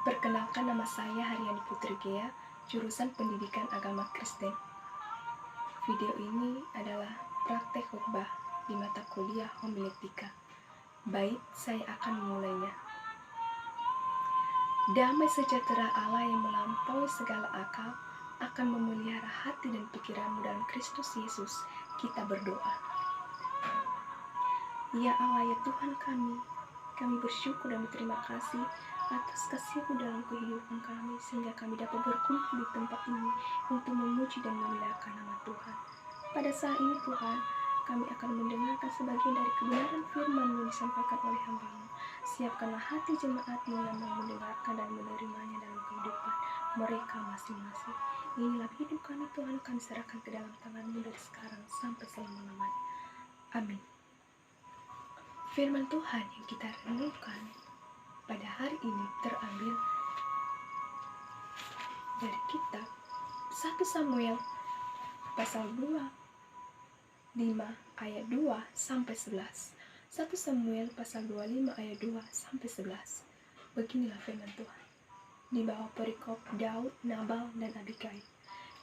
Perkenalkan, nama saya Haryani Putri Gea, jurusan Pendidikan Agama Kristen. Video ini adalah praktek khotbah di mata kuliah homiletika. Baik, saya akan memulainya. Damai sejahtera Allah yang melampaui segala akal akan memelihara hati dan pikiranmu dalam Kristus Yesus. Kita berdoa. Ya Allah, ya Tuhan kami bersyukur dan berterima kasih atas kasih-Mu dalam kehidupan kami, sehingga kami dapat berkumpul di tempat ini untuk memuji dan memuliakan nama Tuhan. Pada saat ini Tuhan, kami akan mendengarkan sebagian dari kebenaran firman-Mu disampaikan oleh hamba-Mu. Siapkanlah hati jemaat-Mu yang mau mendengarkan dan menerimanya dalam kehidupan mereka masing-masing. Inilah hidup kami Tuhan, kami serahkan ke dalam tangan-Mu dari sekarang sampai selama-lamanya. Amin. Firman Tuhan yang kita renungkan pada hari ini terambil dari kitab 1 Samuel pasal 25 ayat 2 sampai 11. 1 Samuel pasal 25 ayat 2 sampai 11. Beginilah firman Tuhan. Di bawah perikop Daud, Nabal, dan Abigail.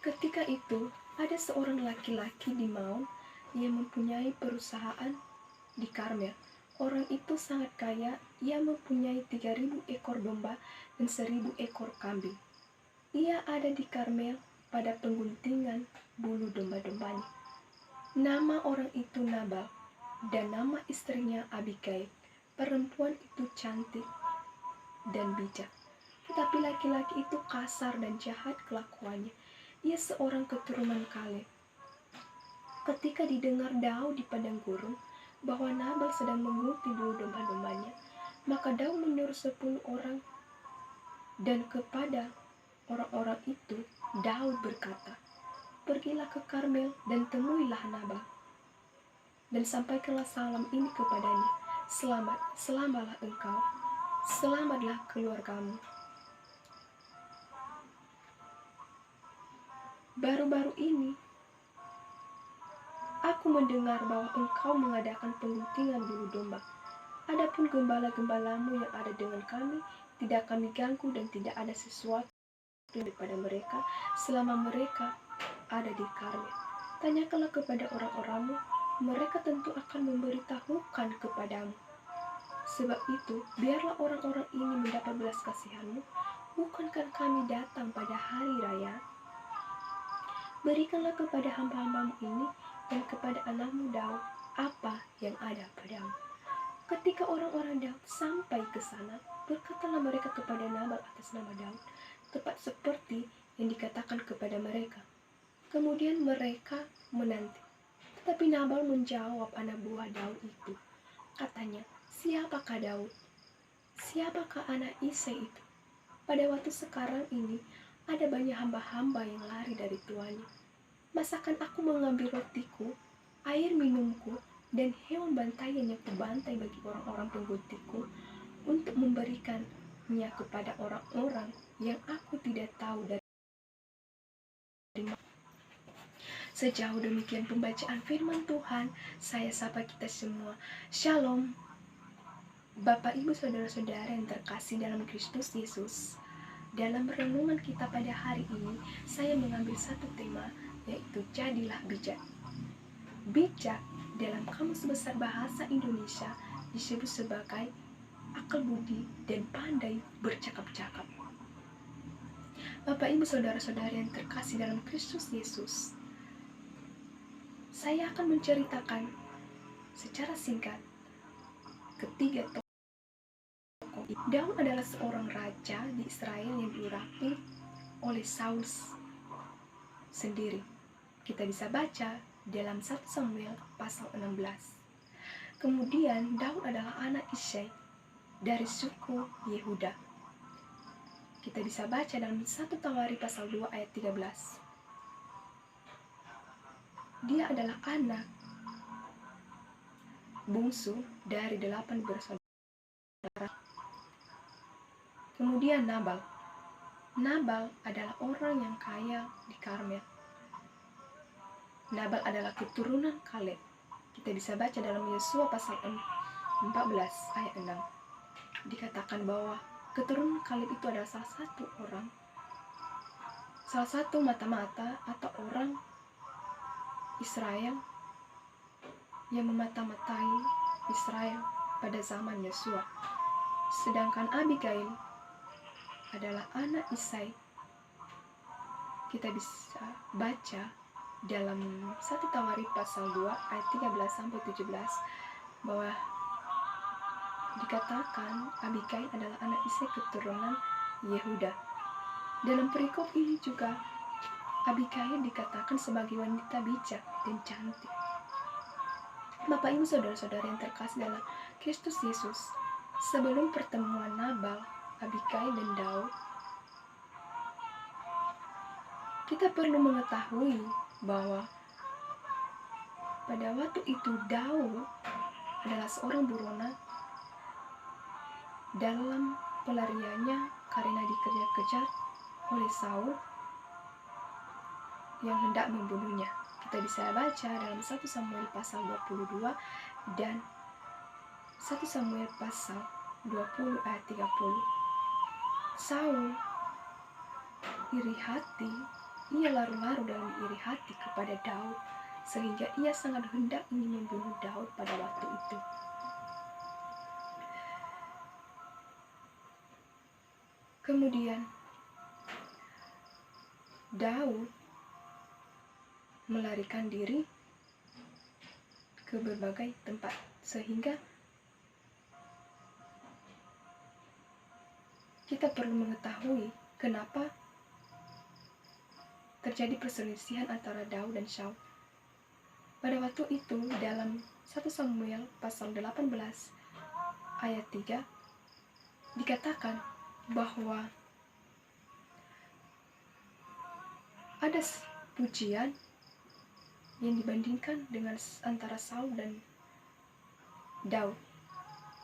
Ketika itu ada seorang laki-laki di Maon yang mempunyai perusahaan di Karmel. Orang itu sangat kaya, ia mempunyai 3.000 ekor domba dan 1.000 ekor kambing. Ia ada di Karmel pada pengguntingan bulu domba-dombanya. Nama orang itu Nabal, dan nama istrinya Abigail. Perempuan itu cantik dan bijak. Tetapi laki-laki itu kasar dan jahat kelakuannya. Ia seorang keturunan Kaleb. Ketika didengar Daud di padang gurun bahwa Nabal sedang mengunti bulu domba-dombanya, maka Daud menyuruh 10 orang, dan kepada orang-orang itu Daud berkata, "Pergilah ke Karmel dan temuilah Nabal, dan sampaikanlah salam ini kepadanya, selamatlah engkau, selamatlah keluargamu. Baru-baru ini aku mendengar bahwa engkau mengadakan pengguntingan bulu domba. Adapun gembala-gembalamu yang ada dengan kami tidak kami ganggu, dan tidak ada sesuatu daripada mereka selama mereka ada di Karmel. Tanyakanlah kepada orang-orangmu, mereka tentu akan memberitahukan kepadamu. Sebab itu, biarlah orang-orang ini mendapat belas kasihan-Mu. Bukankah kami datang pada hari raya? Berikanlah kepada hamba-hamba-Mu ini dan kepada anakmu Daud apa yang ada padamu." Ketika orang-orang Daud sampai ke sana, berkatalah mereka kepada Nabal atas nama Daud, tepat seperti yang dikatakan kepada mereka. Kemudian mereka menanti. Tetapi Nabal menjawab anak buah Daud itu. Katanya, "Siapakah Daud? Siapakah anak Isai itu? Pada waktu sekarang ini ada banyak hamba-hamba yang lari dari tuannya. Masakan aku mengambil rotiku, air minumku, dan hewan bantaian yang kubantai bagi orang-orang pengguntiku untuk memberikannya kepada orang-orang yang aku tidak tahu dari mana." Sejauh demikian pembacaan firman Tuhan, saya sapa kita semua. Shalom. Bapak, Ibu, Saudara-saudara yang terkasih dalam Kristus Yesus. Dalam renungan kita pada hari ini, saya mengambil satu tema, yaitu jadilah bijak. Bijak dalam Kamus Besar Bahasa Indonesia disebut sebagai akal budi dan pandai bercakap-cakap. Bapak, Ibu, Saudara-saudara yang terkasih dalam Kristus Yesus, saya akan menceritakan secara singkat ketiga tokoh. Daud adalah seorang raja di Israel yang diurapi oleh Saul sendiri. Kita bisa baca dalam 1 Samuel pasal 16. Kemudian Daud adalah anak Isai dari suku Yehuda. Kita bisa baca dalam 1 Tawari pasal 2 ayat 13. Dia adalah anak bungsu dari 8 bersaudara. Kemudian Nabal. Nabal adalah orang yang kaya di Karmel. Nabal adalah keturunan Kaleb. Kita bisa baca dalam Yosua pasal 14 ayat 6. Dikatakan bahwa keturunan Kaleb itu adalah salah satu mata-mata atau orang Israel yang memata-matai Israel pada zaman Yosua. Sedangkan Abigail adalah anak Isai. Kita bisa baca dalam 1 Tawarikh pasal 2 ayat 13-17 bahwa dikatakan Abigail adalah anak Isai keturunan Yehuda. Dalam perikop ini juga Abigail dikatakan sebagai wanita bijak dan cantik. Bapak Ibu saudara-saudara yang terkasih dalam Kristus Yesus, sebelum pertemuan Nabal, Abigail dan Daud, kita perlu mengetahui bahwa pada waktu itu Daud adalah seorang buronan dalam pelariannya karena dikejar-kejar oleh Saul yang hendak membunuhnya. Kita bisa baca dalam 1 Samuel pasal 22 dan 1 Samuel pasal 20 ayat 30. Saul iri hati, ia larut-larut dalam iri hati kepada Daud, sehingga ia sangat hendak ingin membunuh Daud pada waktu itu. Kemudian Daud melarikan diri ke berbagai tempat, sehingga kita perlu mengetahui kenapa terjadi perselisihan antara Daud dan Saul. Pada waktu itu dalam 1 Samuel pasal 18 ayat 3 dikatakan bahwa ada pujian yang dibandingkan dengan antara Saul dan Daud.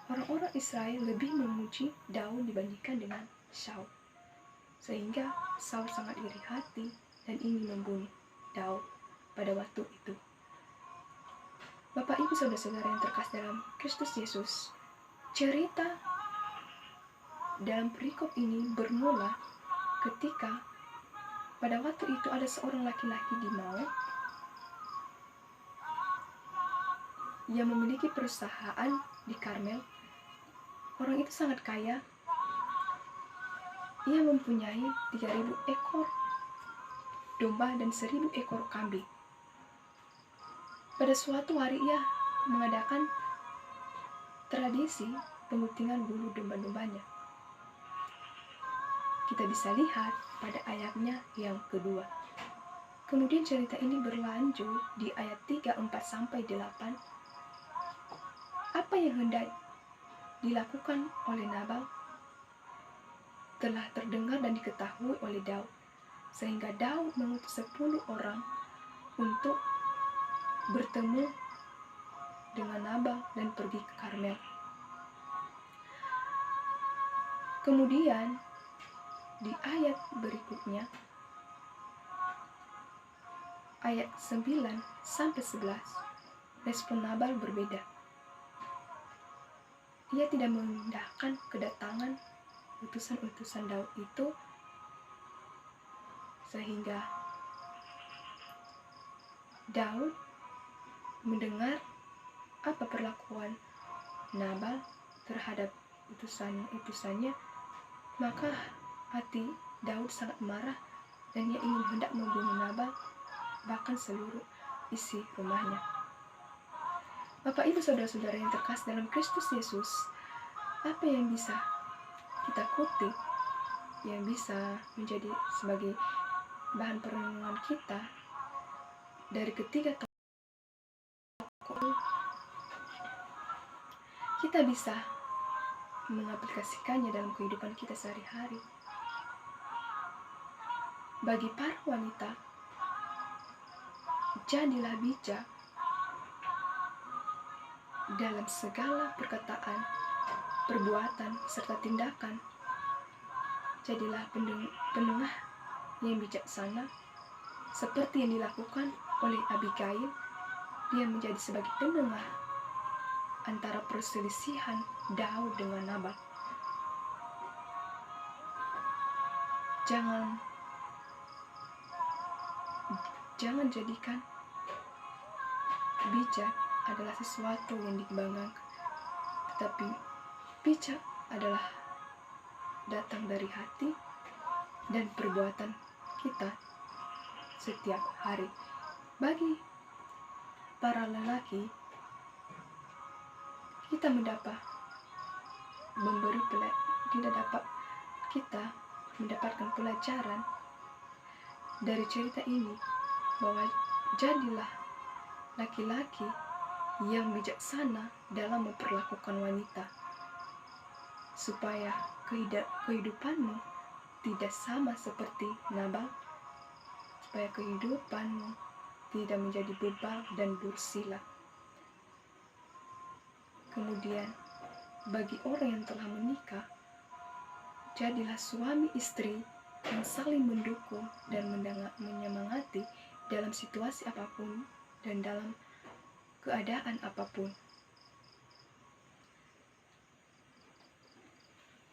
Orang-orang Israel lebih memuji Daud dibandingkan dengan Saul, sehingga Saul sangat iri hati dan ingin membunuh Daud pada waktu itu. Bapak Ibu saudara-saudara yang terkasih dalam Kristus Yesus, cerita dalam perikop ini bermula ketika pada waktu itu ada seorang laki-laki di Maon yang memiliki perusahaan di Karmel. Orang itu sangat kaya. Ia mempunyai 3.000 ekor domba dan 1.000 ekor kambing. Pada suatu hari ia mengadakan tradisi pemutingan bulu domba-dombanya. Kita bisa lihat pada ayatnya yang kedua. Kemudian cerita ini berlanjut di ayat 3, 4-8. Apa yang hendak dilakukan oleh Nabal telah terdengar dan diketahui oleh Daud, sehingga Daud mengutus 10 orang untuk bertemu dengan Nabal dan pergi ke Karmel. Kemudian di ayat berikutnya, ayat 9-11, respon Nabal berbeda. Ia tidak mengindahkan kedatangan utusan-utusan Daud itu, sehingga Daud mendengar apa perlakuan Nabal terhadap utusannya, maka hati Daud sangat marah dan ia ingin hendak membunuh Nabal, bahkan seluruh isi rumahnya. Bapak Ibu saudara-saudara yang terkasih dalam Kristus Yesus, apa yang bisa kita kutip, yang bisa menjadi sebagai bahan perenungan kita dari ketiga tokoh, kita bisa mengaplikasikannya dalam kehidupan kita sehari-hari. Bagi para wanita, jadilah bijak dalam segala perkataan, perbuatan, serta tindakan. Jadilah penengah yang bijaksana, seperti yang dilakukan oleh Abigail. Dia menjadi sebagai penengah antara perselisihan Daud dengan Nabal. Jangan jadikan bijak adalah sesuatu yang dibanggakan, tetapi bijak adalah datang dari hati dan perbuatan kita setiap hari. Bagi para lelaki, kita mendapatkan pelajaran dari cerita ini, bahwa jadilah laki-laki yang bijaksana dalam memperlakukan wanita, supaya kehidupanmu tidak sama seperti Nabal, supaya kehidupanmu tidak menjadi bebal dan dursila. Kemudian, bagi orang yang telah menikah, jadilah suami istri yang saling mendukung dan menyemangati dalam situasi apapun dan dalam keadaan apapun.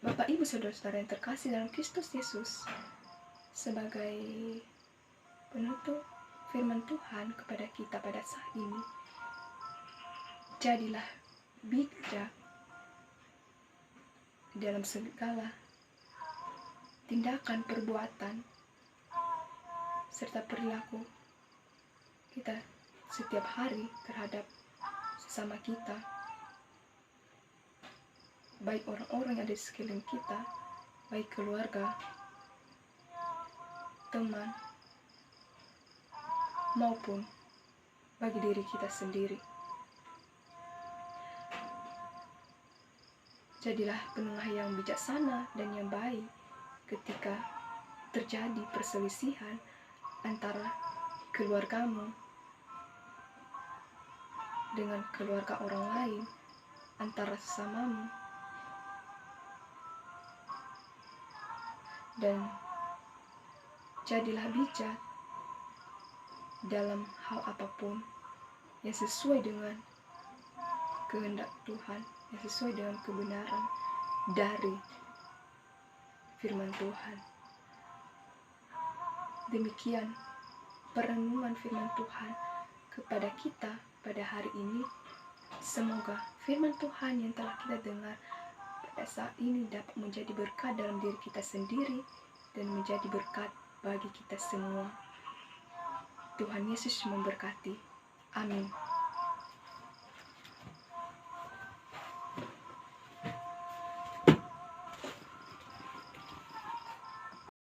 Bapak, Ibu, Saudara-saudara yang terkasih dalam Kristus Yesus, sebagai penutup firman Tuhan kepada kita pada saat ini, jadilah bijak dalam segala tindakan, perbuatan, serta perilaku kita setiap hari terhadap sesama kita, baik orang-orang yang ada di sekeliling kita, baik keluarga, teman, maupun bagi diri kita sendiri. Jadilah penengah yang bijaksana dan yang baik ketika terjadi perselisihan antara keluargamu dengan keluarga orang lain, antara sesamamu, dan jadilah bijak dalam hal apapun yang sesuai dengan kehendak Tuhan, yang sesuai dengan kebenaran dari firman Tuhan. Demikian perenungan firman Tuhan kepada kita pada hari ini. Semoga firman Tuhan yang telah kita dengar pada saat ini dapat menjadi berkat dalam diri kita sendiri dan menjadi berkat bagi kita semua. Tuhan Yesus memberkati. Amin.